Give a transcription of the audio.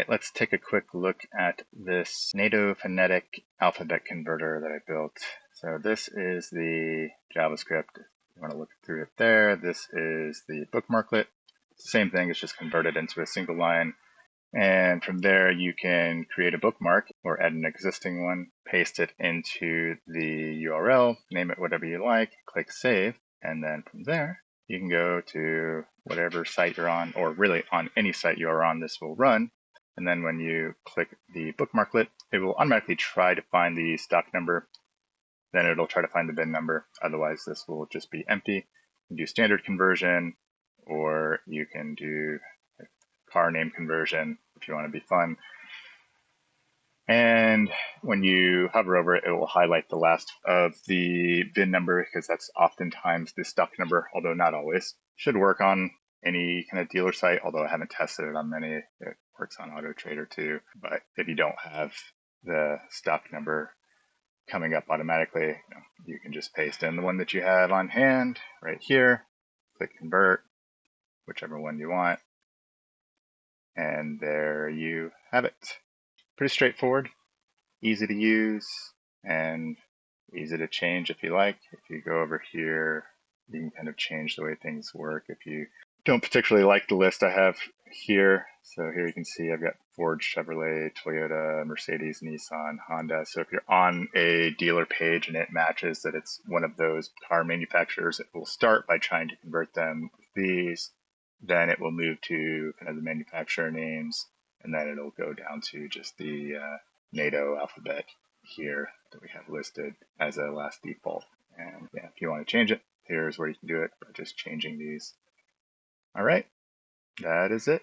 right, let's take a quick look at this NATO Phonetic alphabet converter that I built. So this is the JavaScript. You want to look through it there. This is the Bookmarklet. Same thing, it's just converted into a single line. And from there, you can create a bookmark or add an existing one, paste it into the URL, name it whatever you like, click save. And then from there, you can go to whatever site you're on, or really on any site you are on, this will run. And then when you click the bookmarklet, it will automatically try to find the stock number. Then it'll try to find the bin number. Otherwise, this will just be empty. You can do standard conversion, or you can do car name conversion if you want to be fun. And when you hover over it, it will highlight the last of the VIN number because that's oftentimes the stock number, although not always. Should work on any kind of dealer site, although I haven't tested it on many. It works on Auto Trader too. But if you don't have the stock number coming up automatically, you can just paste in the one that you have on hand right here, click convert, whichever one you want. And there you have it. Pretty straightforward, easy to use, and easy to change if you like. If you go over here, you can kind of change the way things work. If you don't particularly like the list I have here, so here you can see I've got Ford, Chevrolet, Toyota, Mercedes, Nissan, Honda. So if you're on a dealer page and it matches that it's one of those car manufacturers, it will start by trying to convert them with these. Then it will move to kind of the manufacturer names, and then it'll go down to just the NATO alphabet here that we have listed as a last default. And yeah, if you want to change it, here's where you can do it by just changing these. All right, that is it.